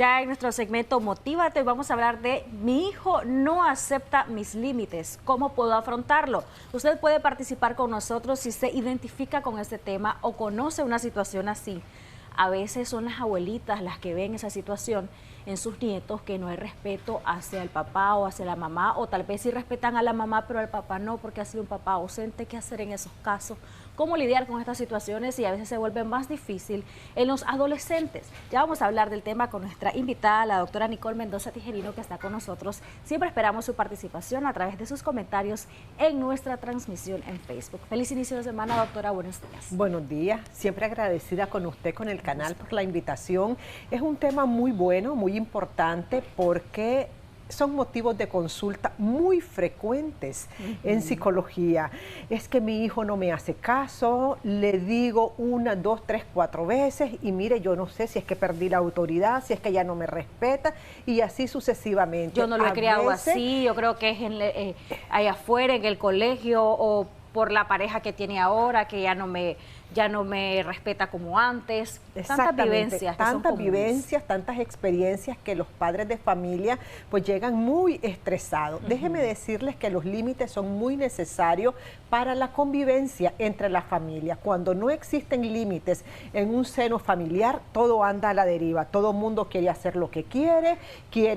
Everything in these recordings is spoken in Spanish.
ya en nuestro segmento Motívate. Hoy vamos a hablar de mi hijo no acepta mis límites. ¿Cómo puedo afrontarlo? Usted puede participar con nosotros si se identifica con este tema o conoce una situación así. A veces son las abuelitas las que ven esa situación en sus nietos, que no hay respeto hacia el papá o hacia la mamá, o tal vez sí respetan a la mamá pero al papá no, porque ha sido un papá ausente. ¿Qué hacer en esos casos? ¿Cómo lidiar con estas situaciones? Y a veces se vuelve más difícil en los adolescentes. Ya vamos a hablar del tema con nuestra invitada, la doctora Nicole Mendoza Tijerino, que está con nosotros. Siempre esperamos su participación a través de sus comentarios en nuestra transmisión en Facebook. Feliz inicio de semana, doctora. Buenos días. Buenos días. Siempre agradecida con usted, con el canal, por la invitación. Es un tema muy bueno, muy importante, porque son motivos de consulta muy frecuentes en psicología. Es que mi hijo no me hace caso, le digo 1, 2, 3, 4 veces y mire, yo no sé si es que perdí la autoridad, si es que ya no me respeta y así sucesivamente. Yo no lo he criado así, yo creo que es allá afuera, en el colegio, o por la pareja que tiene ahora, que ya no me respeta como antes. Tantas vivencias, tantas experiencias que los padres de familia pues llegan muy estresados. Déjenme decirles que los límites son muy necesarios para la convivencia entre la familia. Cuando no existen límites en un seno familiar, todo anda a la deriva. Todo el mundo quiere hacer lo que quiere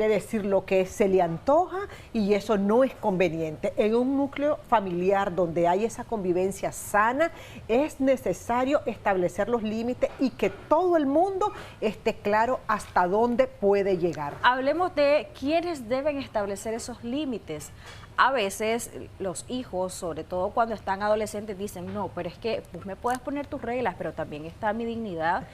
decir lo que se le antoja y eso no es conveniente. En un núcleo familiar donde hay esa convivencia sana, es necesario establecer los límites y que todo el mundo esté claro hasta dónde puede llegar. Hablemos de quiénes deben establecer esos límites. A veces los hijos, sobre todo cuando están adolescentes, dicen, no, pero es que tú me puedes poner tus reglas, pero también está mi dignidad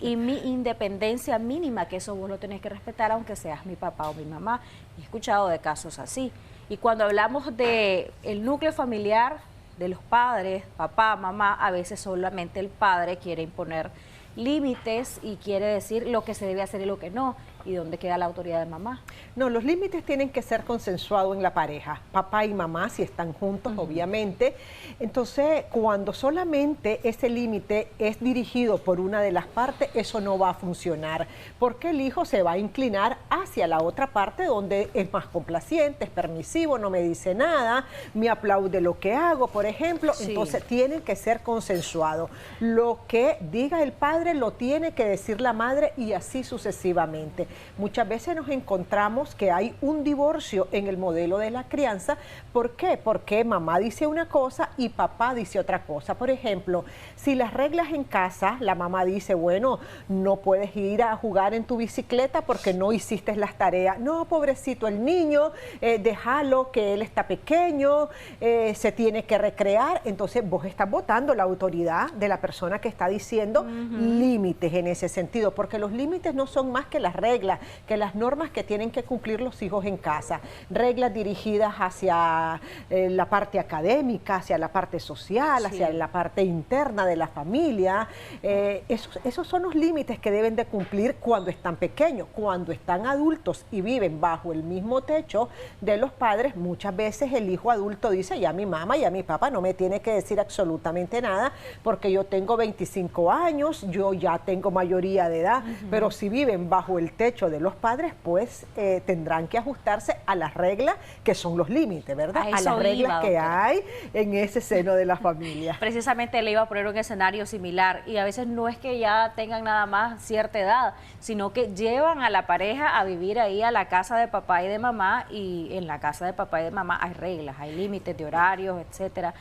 y mi independencia mínima, que eso vos lo tenés que respetar aunque seas mi papá o mi mamá. He escuchado de casos así. Y cuando hablamos de el núcleo familiar, de los padres, papá, mamá, a veces solamente el padre quiere imponer límites y quiere decir lo que se debe hacer y lo que no. ¿Y dónde queda la autoridad de mamá? No, los límites tienen que ser consensuados en la pareja, papá y mamá, si están juntos, obviamente. Entonces, cuando solamente ese límite es dirigido por una de las partes, eso no va a funcionar, porque el hijo se va a inclinar hacia la otra parte donde es más complaciente, es permisivo, no me dice nada, me aplaude lo que hago, por ejemplo. Sí. Entonces, tienen que ser consensuados. Lo que diga el padre lo tiene que decir la madre y así sucesivamente. Muchas veces nos encontramos que hay un divorcio en el modelo de la crianza. ¿Por qué? Porque mamá dice una cosa y papá dice otra cosa. Por ejemplo, si las reglas en casa, la mamá dice, bueno, no puedes ir a jugar en tu bicicleta porque no hiciste las tareas. No, pobrecito el niño, déjalo que él está pequeño, se tiene que recrear. Entonces vos estás botando la autoridad de la persona que está diciendo límites en ese sentido, porque los límites no son más que las reglas, que las normas que tienen que cumplir los hijos en casa, reglas dirigidas hacia la parte académica, hacia la parte social, hacia la parte interna de la familia. Esos son los límites que deben de cumplir cuando están pequeños. Cuando están adultos y viven bajo el mismo techo de los padres, muchas veces el hijo adulto dice, ya mi mamá, ya mi papá no me tiene que decir absolutamente nada porque yo tengo 25 años, yo ya tengo mayoría de edad, pero si viven bajo el techo de los padres, pues tendrán que ajustarse a las reglas que son los límites, ¿verdad? A las reglas que hay en ese seno de la familia. Precisamente le iba a poner un escenario similar y a veces no es que ya tengan nada más cierta edad, sino que llevan a la pareja a vivir ahí a la casa de papá y de mamá y en la casa de papá y de mamá hay reglas, hay límites de horarios, etcétera.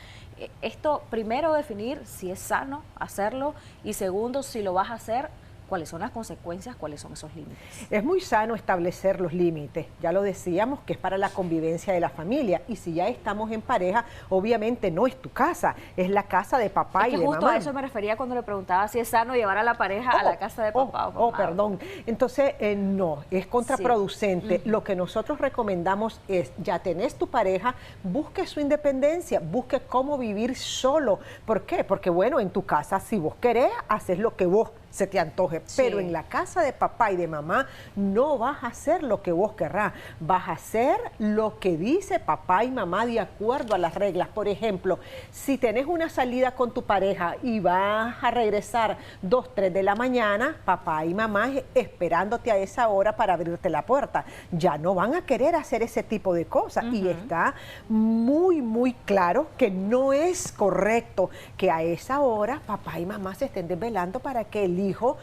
Esto, primero, definir si es sano hacerlo y segundo, si lo vas a hacer, ¿cuáles son las consecuencias? ¿Cuáles son esos límites? Es muy sano establecer los límites. Ya lo decíamos que es para la convivencia de la familia. Y si ya estamos en pareja, obviamente no es tu casa, es la casa de papá y de mamá. Justo a eso me refería cuando le preguntaba si es sano llevar a la pareja a la casa de papá o mamá. Perdón. Entonces, no, es contraproducente. Lo que nosotros recomendamos es, ya tenés tu pareja, busque su independencia, busque cómo vivir solo. ¿Por qué? Porque, bueno, en tu casa, si vos querés, haces lo que vos se te antoje, pero en la casa de papá y de mamá no vas a hacer lo que vos querrás, vas a hacer lo que dice papá y mamá de acuerdo a las reglas. Por ejemplo, si tenés una salida con tu pareja y vas a regresar 2, 3 de la mañana, papá y mamá esperándote a esa hora para abrirte la puerta, ya no van a querer hacer ese tipo de cosas. Y está muy, muy claro que no es correcto que a esa hora papá y mamá se estén desvelando para que el hijo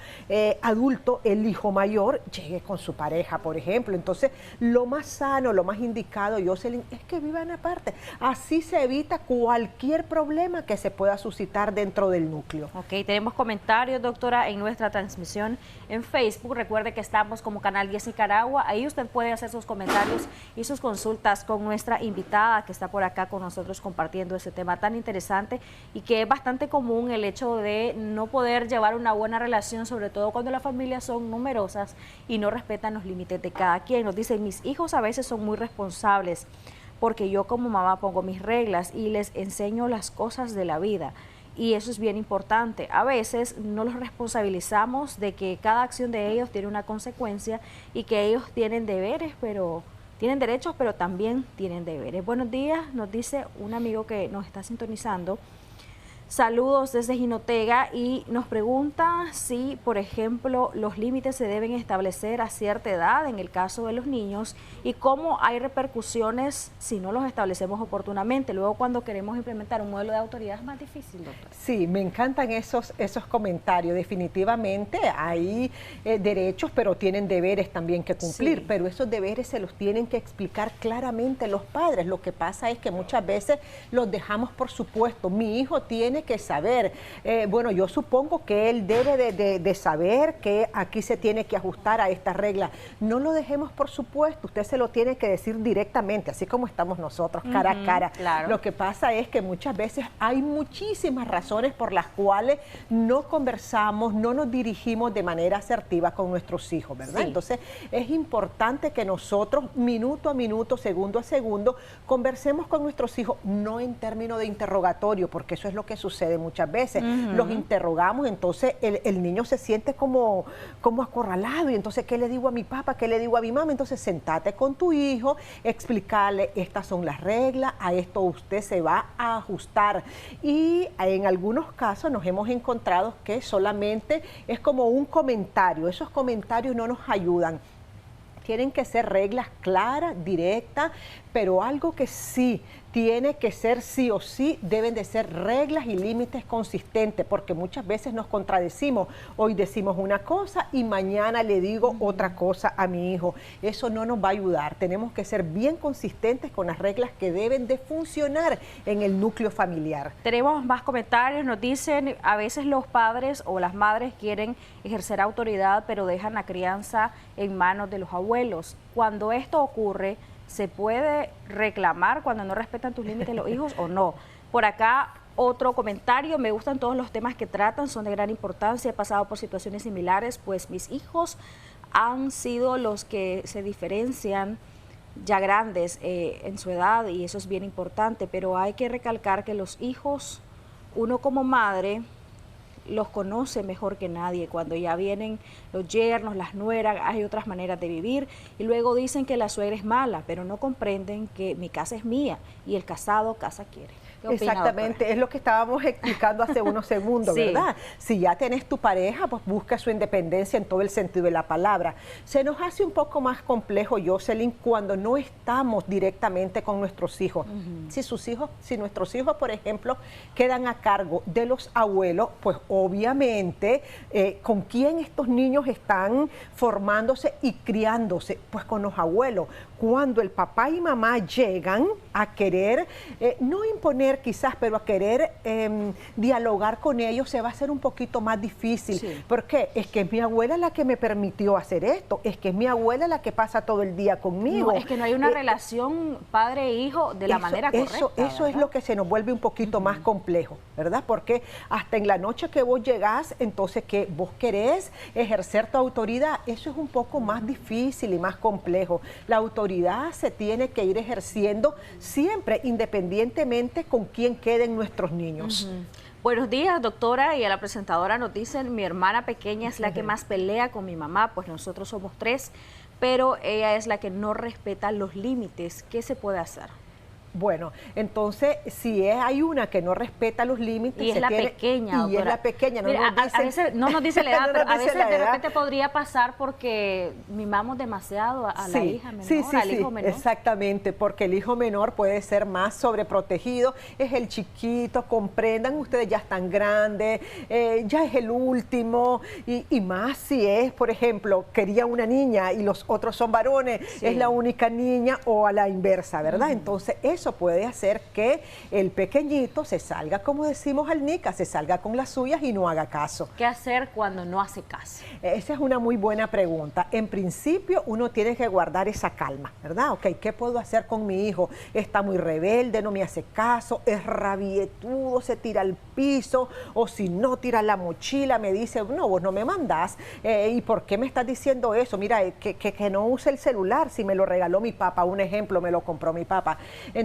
adulto, el hijo mayor, llegue con su pareja, por ejemplo. Entonces, lo más sano, lo más indicado, Jocelyn, es que vivan aparte. Así se evita cualquier problema que se pueda suscitar dentro del núcleo. Ok, tenemos comentarios, doctora, en nuestra transmisión en Facebook. Recuerde que estamos como Canal 10 Nicaragua. Ahí usted puede hacer sus comentarios y sus consultas con nuestra invitada que está por acá con nosotros compartiendo este tema tan interesante y que es bastante común el hecho de no poder llevar una buena relación, sobre todo cuando las familias son numerosas y no respetan los límites de cada quien. Nos dicen, mis hijos a veces son muy responsables porque yo como mamá pongo mis reglas y les enseño las cosas de la vida. Y eso es bien importante. A veces no los responsabilizamos de que cada acción de ellos tiene una consecuencia y que ellos tienen deberes, pero tienen derechos, pero también tienen deberes. Buenos días, nos dice un amigo que nos está sintonizando. Saludos desde Jinotega y nos pregunta si, por ejemplo, los límites se deben establecer a cierta edad en el caso de los niños y cómo hay repercusiones si no los establecemos oportunamente. Luego, cuando queremos implementar un modelo de autoridad es más difícil, doctor. Sí, me encantan esos comentarios. Definitivamente hay derechos, pero tienen deberes también que cumplir. Sí. Pero esos deberes se los tienen que explicar claramente los padres. Lo que pasa es que muchas veces los dejamos por supuesto. Mi hijo tiene que saber, bueno, yo supongo que él debe de saber que aquí se tiene que ajustar a esta regla. No lo dejemos por supuesto, usted se lo tiene que decir directamente, así como estamos nosotros, cara a cara. Claro. Lo que pasa es que muchas veces hay muchísimas razones por las cuales no conversamos, no nos dirigimos de manera asertiva con nuestros hijos, ¿verdad? Sí. Entonces, es importante que nosotros, minuto a minuto, segundo a segundo, conversemos con nuestros hijos, no en términos de interrogatorio, porque eso es lo que sucede muchas veces. Los interrogamos, entonces el niño se siente como acorralado y entonces ¿qué le digo a mi papá? ¿Qué le digo a mi mamá? Entonces sentate con tu hijo, explicarle estas son las reglas, a esto usted se va a ajustar y en algunos casos nos hemos encontrado que solamente es como un comentario, esos comentarios no nos ayudan. Tienen que ser reglas claras, directas, pero algo que sí tiene que ser sí o sí, deben de ser reglas y límites consistentes, porque muchas veces nos contradecimos. Hoy decimos una cosa y mañana le digo otra cosa a mi hijo. Eso no nos va a ayudar. Tenemos que ser bien consistentes con las reglas que deben de funcionar en el núcleo familiar. Tenemos más comentarios. Nos dicen, a veces los padres o las madres quieren ejercer autoridad, pero dejan la crianza en manos de los abuelos. Cuando esto ocurre, ¿se puede reclamar cuando no respetan tus límites los hijos o no? Por acá otro comentario, me gustan todos los temas que tratan, son de gran importancia, he pasado por situaciones similares, pues mis hijos han sido los que se diferencian ya grandes en su edad y eso es bien importante, pero hay que recalcar que los hijos, uno como madre, los conoce mejor que nadie. Cuando ya vienen los yernos, las nueras, hay otras maneras de vivir y luego dicen que la suegra es mala, pero no comprenden que mi casa es mía y el casado casa quiere. Exactamente, es lo que estábamos explicando hace unos segundos, sí. ¿Verdad? Si ya tenés tu pareja, pues busca su independencia en todo el sentido de la palabra. Se nos hace un poco más complejo, Jocelyn, cuando no estamos directamente con nuestros hijos. Si nuestros hijos, por ejemplo, quedan a cargo de los abuelos, pues obviamente, ¿con quién estos niños están formándose y criándose? Pues con los abuelos. Cuando el papá y mamá llegan a querer, no imponer quizás, pero a querer dialogar con ellos, se va a hacer un poquito más difícil. Sí. ¿Por qué? Es que es mi abuela la que me permitió hacer esto, es que es mi abuela la que pasa todo el día conmigo. No, es que no hay una relación padre-hijo de la manera correcta. Eso es lo que se nos vuelve un poquito más complejo, ¿verdad? Porque hasta en la noche que vos llegás, entonces que vos querés ejercer tu autoridad, eso es un poco más difícil y más complejo. La autoridad se tiene que ir ejerciendo siempre, independientemente con quién queden nuestros niños. Buenos días, doctora, y a la presentadora nos dicen, mi hermana pequeña es la que más pelea con mi mamá, pues nosotros somos 3, pero ella es la que no respeta los límites. ¿Qué se puede hacer? Bueno, entonces, si hay una que no respeta los límites... Y es la pequeña, doctora. Y es la pequeña. No Mira, nos dice, a veces no nos dice la edad, no pero a dice veces de edad. repente podría pasar porque mimamos demasiado a la hija menor, al hijo menor. Exactamente, porque el hijo menor puede ser más sobreprotegido, es el chiquito, comprendan, ustedes ya están grandes, ya es el último, y más si es, por ejemplo, quería una niña y los otros son varones, es la única niña, o a la inversa, ¿verdad? Entonces, eso puede hacer que el pequeñito se salga, como decimos al Nica, se salga con las suyas y no haga caso. ¿Qué hacer cuando no hace caso? Esa es una muy buena pregunta. En principio, uno tiene que guardar esa calma, ¿verdad? Ok, ¿qué puedo hacer con mi hijo? Está muy rebelde, no me hace caso, es rabietudo, se tira al piso, o si no, tira la mochila, me dice, no, vos no me mandás, ¿y por qué me estás diciendo eso? Mira, que no use el celular, si me lo regaló mi papá, un ejemplo, me lo compró mi papá.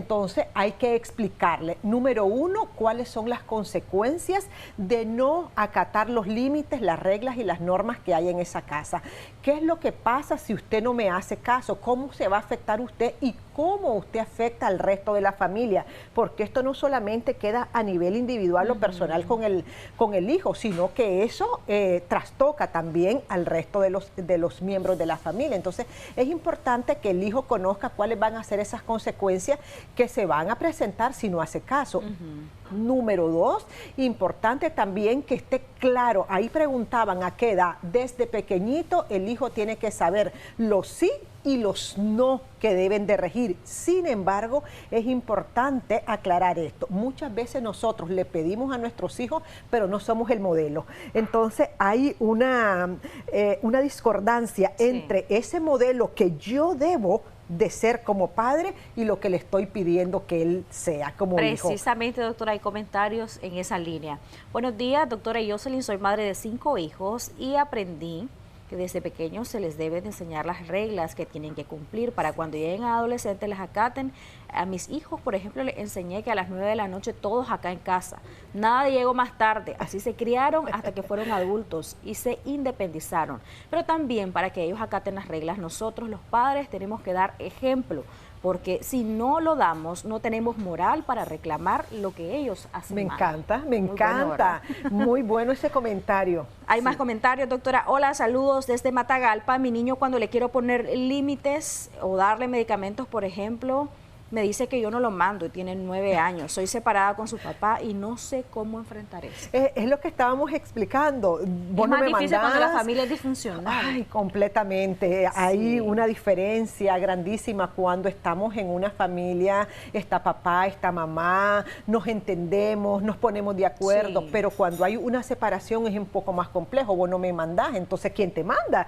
Entonces hay que explicarle, número 1, cuáles son las consecuencias de no acatar los límites, las reglas y las normas que hay en esa casa. ¿Qué es lo que pasa si usted no me hace caso? ¿Cómo se va a afectar usted y cómo usted afecta al resto de la familia? Porque esto no solamente queda a nivel individual o personal con el hijo, sino que eso trastoca también al resto de los miembros de la familia. Entonces es importante que el hijo conozca cuáles van a ser esas consecuencias que se van a presentar si no hace caso. Número 2, importante también que esté claro, ahí preguntaban a qué edad, desde pequeñito el hijo tiene que saber los sí y los no que deben de regir. Sin embargo, es importante aclarar esto. Muchas veces nosotros le pedimos a nuestros hijos, pero no somos el modelo. Entonces hay una discordancia entre ese modelo que yo debo de ser como padre y lo que le estoy pidiendo que él sea como hijo. Precisamente, doctora, hay comentarios en esa línea. Buenos días, doctora Jocelyn, soy madre de 5 hijos y aprendí que desde pequeños se les debe de enseñar las reglas que tienen que cumplir para cuando lleguen a adolescentes las acaten. A mis hijos, por ejemplo, les enseñé que a las 9 de la noche todos acá en casa. Nada llegó más tarde. Así se criaron hasta que fueron adultos y se independizaron. Pero también para que ellos acaten las reglas, nosotros los padres tenemos que dar ejemplo. Porque si no lo damos, no tenemos moral para reclamar lo que ellos hacen mal. Me encanta. Muy bueno ese comentario. Hay más comentarios, doctora. Hola, saludos desde Matagalpa. Mi niño, cuando le quiero poner límites o darle medicamentos, por ejemplo, me dice que yo no lo mando y tiene 9 años. Soy separada con su papá y no sé cómo enfrentar eso. Es lo que estábamos explicando. Vos es más difícil cuando la familia es disfuncional. Ay, completamente. Sí. Hay una diferencia grandísima cuando estamos en una familia, está papá, está mamá, nos entendemos, nos ponemos de acuerdo, pero cuando hay una separación es un poco más complejo. Vos no me mandás, entonces ¿quién te manda?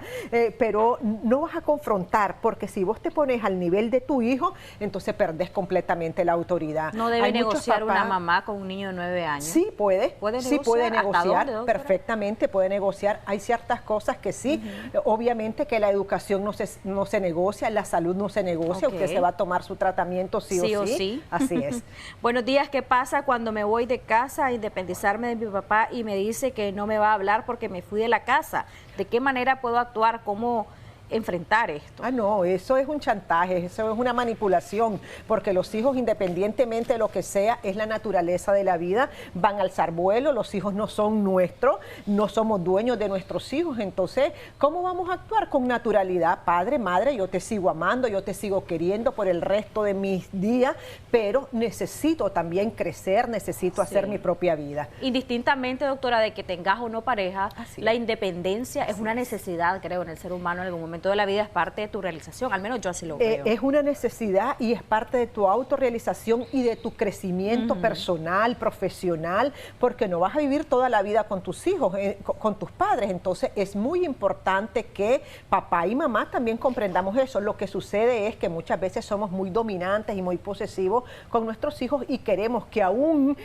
Pero no vas a confrontar, porque si vos te pones al nivel de tu hijo, entonces perdés completamente la autoridad. ¿No debe negociar una mamá con un niño de 9 años? Sí, puede negociar dónde, perfectamente, puede negociar. Hay ciertas cosas que sí, obviamente que la educación no se negocia, la salud no se negocia, usted se va a tomar su tratamiento sí o sí. Así es. Buenos días, ¿qué pasa cuando me voy de casa a independizarme de mi papá y me dice que no me va a hablar porque me fui de la casa? ¿De qué manera puedo actuar? ¿Cómo enfrentar esto? No, eso es un chantaje, eso es una manipulación, porque los hijos, independientemente de lo que sea, es la naturaleza de la vida, van a alzar vuelo, los hijos no son nuestros, no somos dueños de nuestros hijos, entonces, ¿cómo vamos a actuar? Con naturalidad, padre, madre, yo te sigo amando, yo te sigo queriendo por el resto de mis días, pero necesito también crecer, necesito hacer mi propia vida. Indistintamente, doctora, de que tengas o no pareja, la independencia es una necesidad, creo, en el ser humano en algún momento de la vida, es parte de tu realización, al menos yo así lo veo. Es una necesidad y es parte de tu autorrealización y de tu crecimiento personal, profesional, porque no vas a vivir toda la vida con tus hijos, con tus padres, entonces es muy importante que papá y mamá también comprendamos eso. Lo que sucede es que muchas veces somos muy dominantes y muy posesivos con nuestros hijos y queremos que aún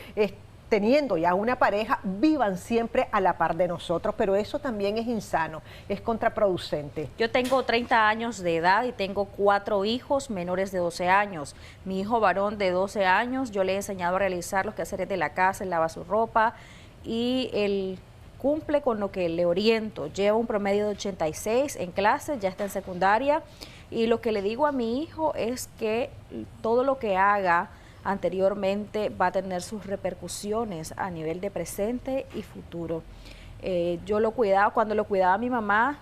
teniendo ya una pareja, vivan siempre a la par de nosotros, pero eso también es insano, es contraproducente. Yo tengo 30 años de edad y tengo 4 hijos menores de 12 años. Mi hijo varón de 12 años, yo le he enseñado a realizar los quehaceres de la casa, él lava su ropa y él cumple con lo que le oriento. Lleva un promedio de 86 en clase, ya está en secundaria, y lo que le digo a mi hijo es que todo lo que haga anteriormente va a tener sus repercusiones a nivel de presente y futuro. Yo lo cuidaba, cuando lo cuidaba mi mamá,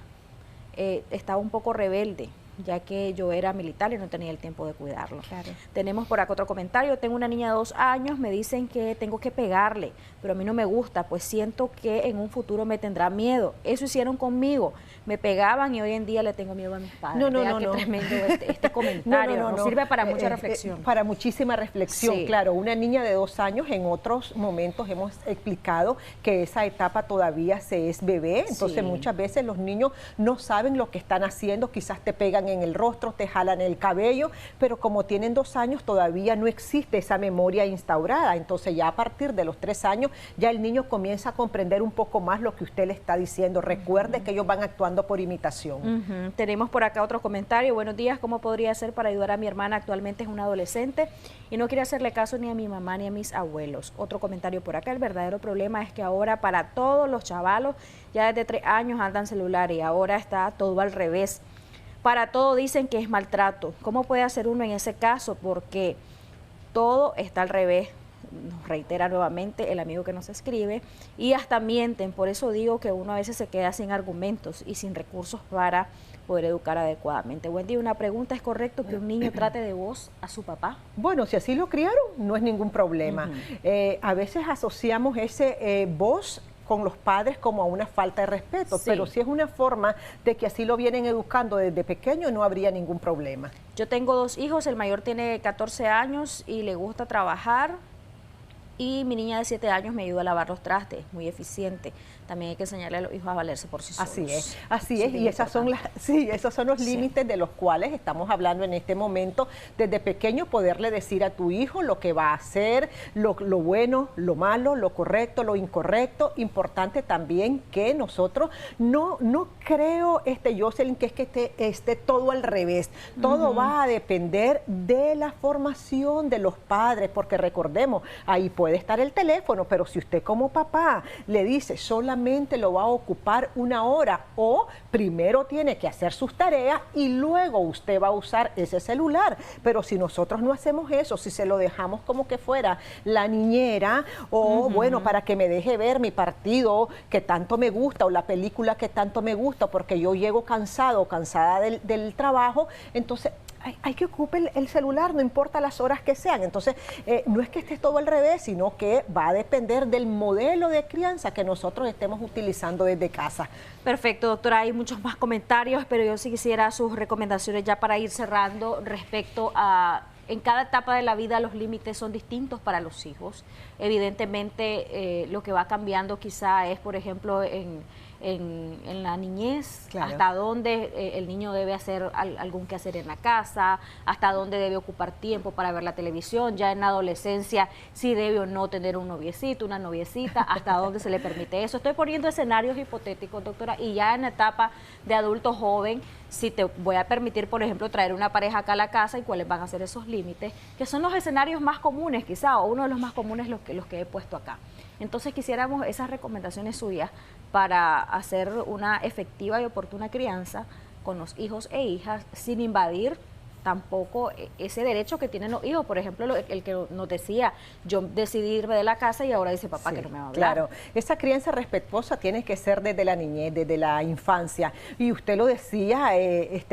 estaba un poco rebelde, ya que yo era militar y no tenía el tiempo de cuidarlo. Claro. Tenemos por acá otro comentario. Tengo una niña de 2 años, me dicen que tengo que pegarle, pero a mí no me gusta, pues siento que en un futuro me tendrá miedo. Eso hicieron conmigo, me pegaban y hoy en día le tengo miedo a mis padres. Qué tremendo este comentario. Nos sirve para mucha reflexión. Para muchísima reflexión, sí. Claro. Una niña de 2 años, en otros momentos hemos explicado que esa etapa todavía se es bebé, entonces sí. Muchas veces los niños no saben lo que están haciendo, quizás te pegan en el rostro, te jalan el cabello, pero como tienen 2 años todavía no existe esa memoria instaurada, entonces ya a partir de los 3 años ya el niño comienza a comprender un poco más lo que usted le está diciendo. Recuerde que ellos van actuando por imitación. Tenemos por acá otro comentario. Buenos días, ¿cómo podría hacer para ayudar a mi hermana? Actualmente es una adolescente y no quiere hacerle caso ni a mi mamá ni a mis abuelos. Otro comentario por acá. El verdadero problema es que ahora para todos los chavalos ya desde 3 años andan celular y ahora está todo al revés. Para todo dicen que es maltrato. ¿Cómo puede hacer uno en ese caso? Porque todo está al revés. Nos reitera nuevamente el amigo que nos escribe y hasta mienten. Por eso digo que uno a veces se queda sin argumentos y sin recursos para poder educar adecuadamente. Wendy, una pregunta: ¿es correcto que un niño trate de voz a su papá? Bueno, si así lo criaron, no es ningún problema. A veces asociamos ese voz con los padres como a una falta de respeto, sí. Pero si es una forma de que así lo vienen educando desde pequeño, no habría ningún problema. Yo tengo 2 hijos, el mayor tiene 14 años y le gusta trabajar, y mi niña de 7 años me ayuda a lavar los trastes, muy eficiente. También hay que enseñarle a los hijos a valerse por sí solos. Así es, y esos son los límites de los cuales estamos hablando en este momento. Desde pequeño poderle decir a tu hijo lo que va a hacer, lo bueno, lo malo, lo correcto, lo incorrecto. Importante también que nosotros no creo, Jocelyn, que es que esté todo al revés. Todo va a depender de la formación de los padres, porque recordemos, ahí puede estar el teléfono, pero si usted como papá le dice solamente lo va a ocupar 1 hora, o primero tiene que hacer sus tareas y luego usted va a usar ese celular. Pero si nosotros no hacemos eso, si se lo dejamos como que fuera la niñera, o bueno, para que me deje ver mi partido que tanto me gusta o la película que tanto me gusta, porque yo llego cansada del trabajo, entonces hay que ocupar el celular, no importa las horas que sean. Entonces, no es que esté todo al revés, sino que va a depender del modelo de crianza que nosotros estemos utilizando desde casa. Perfecto, doctora. Hay muchos más comentarios, pero yo sí quisiera sus recomendaciones ya para ir cerrando respecto a... En cada etapa de la vida los límites son distintos para los hijos. Evidentemente, lo que va cambiando quizá es, por ejemplo, en la niñez, claro. Hasta dónde el niño debe hacer algún quehacer en la casa, hasta dónde debe ocupar tiempo para ver la televisión, ya en la adolescencia si debe o no tener un noviecito, una noviecita, hasta dónde se le permite eso. Estoy poniendo escenarios hipotéticos, doctora, y ya en la etapa de adulto joven, si te voy a permitir, por ejemplo, traer una pareja acá a la casa y cuáles van a ser esos límites, que son los escenarios más comunes quizá, o uno de los más comunes los que he puesto acá. Entonces quisiéramos esas recomendaciones suyas para hacer una efectiva y oportuna crianza con los hijos e hijas sin invadir tampoco ese derecho que tienen los hijos. Por ejemplo, el que nos decía, yo decidí irme de la casa y ahora dice papá que no me va a hablar. Claro, esa crianza respetuosa tiene que ser desde la niñez, desde la infancia. Y usted lo decía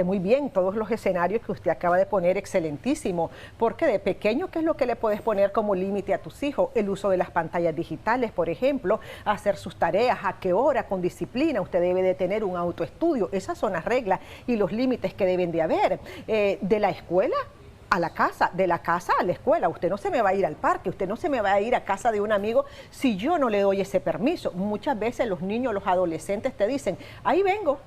muy bien, todos los escenarios que usted acaba de poner, excelentísimo. Porque de pequeño, ¿qué es lo que le puedes poner como límite a tus hijos? El uso de las pantallas digitales, por ejemplo, hacer sus tareas, a qué hora, con disciplina. Usted debe de tener un autoestudio. Esas son las reglas y los límites que deben de haber. De la escuela a la casa, de la casa a la escuela. Usted no se me va a ir al parque, usted no se me va a ir a casa de un amigo si yo no le doy ese permiso. Muchas veces los niños, los adolescentes te dicen, ahí vengo.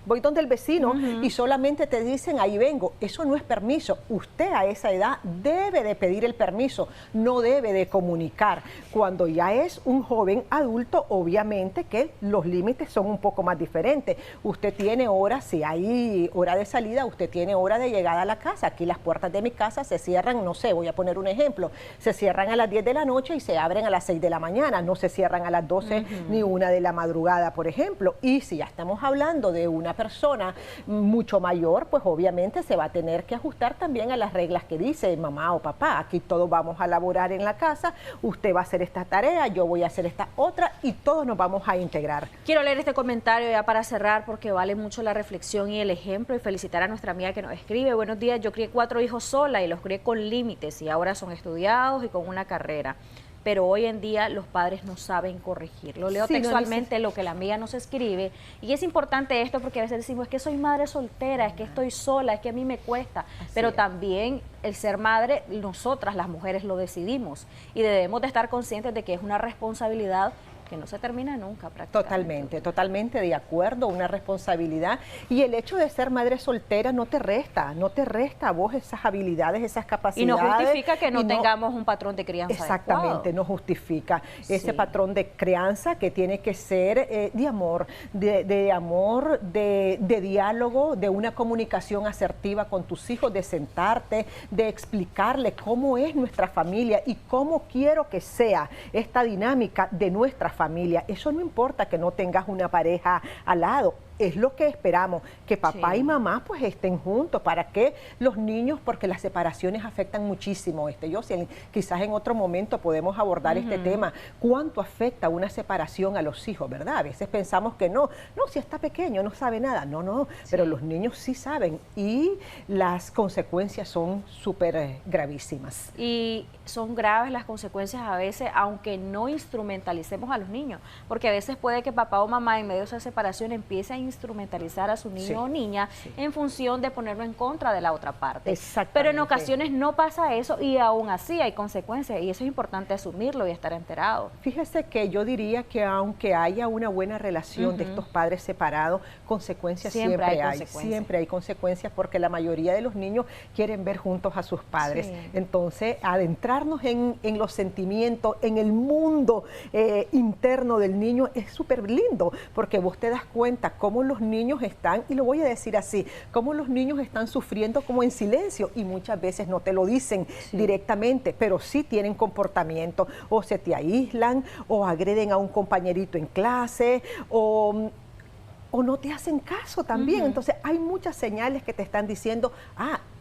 voy donde el vecino y solamente te dicen, ahí vengo. Eso no es permiso. Usted a esa edad debe de pedir el permiso, no debe de comunicar. Cuando ya es un joven adulto, obviamente que los límites son un poco más diferentes. Usted tiene hora, si hay hora de salida, usted tiene hora de llegada a la casa. Aquí las puertas de mi casa se cierran, no sé, voy a poner un ejemplo, se cierran a las 10 de la noche y se abren a las 6 de la mañana, no se cierran a las 12 ni 1 de la madrugada, por ejemplo. Y si ya estamos hablando de una persona mucho mayor, pues obviamente se va a tener que ajustar también a las reglas que dice mamá o papá. Aquí todos vamos a laborar en la casa, usted va a hacer esta tarea, yo voy a hacer esta otra y todos nos vamos a integrar. Quiero leer este comentario ya para cerrar porque vale mucho la reflexión y el ejemplo y felicitar a nuestra amiga que nos escribe. Buenos días, yo crié 4 hijos sola y los crié con límites y ahora son estudiados y con una carrera. Pero hoy en día los padres no saben corregir. Lo leo textualmente lo que la amiga nos escribe y es importante esto porque a veces decimos es que soy madre soltera, es que estoy sola, es que a mí me cuesta, pero también el ser madre, nosotras las mujeres lo decidimos y debemos de estar conscientes de que es una responsabilidad que no se termina nunca prácticamente. Totalmente de acuerdo, una responsabilidad. Y el hecho de ser madre soltera no te resta a vos esas habilidades, esas capacidades. Y no justifica que no tengamos un patrón de crianza exactamente, adecuado. no justifica ese patrón de crianza que tiene que ser de amor, de diálogo, de una comunicación asertiva con tus hijos, de sentarte, de explicarle cómo es nuestra familia y cómo quiero que sea esta dinámica de nuestra familia. Eso no importa que no tengas una pareja al lado. Es lo que esperamos, que papá y mamá pues estén juntos para que los niños, porque las separaciones afectan muchísimo. Quizás en otro momento podemos abordar este tema. ¿Cuánto afecta una separación a los hijos, verdad? A veces pensamos que no, si está pequeño, no sabe nada. No, pero los niños sí saben y las consecuencias son súper gravísimas. Y son graves las consecuencias a veces, aunque no instrumentalicemos a los niños, porque a veces puede que papá o mamá en medio de esa separación empiece a instrumentalizar a su niño o niña en función de ponerlo en contra de la otra parte. Pero en ocasiones no pasa eso y aún así hay consecuencias y eso es importante asumirlo y estar enterado. Fíjese que yo diría que aunque haya una buena relación de estos padres separados, consecuencias siempre hay. Siempre hay consecuencias porque la mayoría de los niños quieren ver juntos a sus padres. Entonces, adentrarnos en los sentimientos, en el mundo interno del niño es súper lindo porque vos te das cuenta cómo los niños están, y lo voy a decir así, cómo los niños están sufriendo como en silencio y muchas veces no te lo dicen directamente, pero sí tienen comportamiento, o se te aíslan, o agreden a un compañerito en clase, o no te hacen caso también. Entonces hay muchas señales que te están diciendo,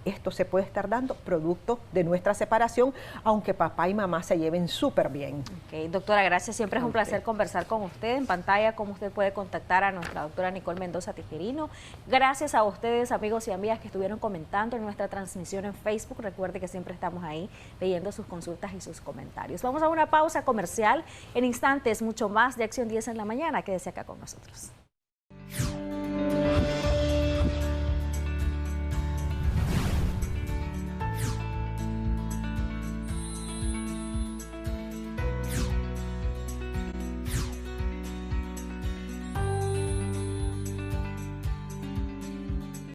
esto se puede estar dando producto de nuestra separación, aunque papá y mamá se lleven súper bien. Doctora, gracias. Siempre es un placer conversar con usted. En pantalla, cómo usted puede contactar a nuestra doctora Nicole Mendoza Tijerino. Gracias a ustedes, amigos y amigas que estuvieron comentando en nuestra transmisión en Facebook. Recuerde que siempre estamos ahí leyendo sus consultas y sus comentarios. Vamos a una pausa comercial. En instantes, mucho más de Acción 10 en la mañana. Quédese acá con nosotros.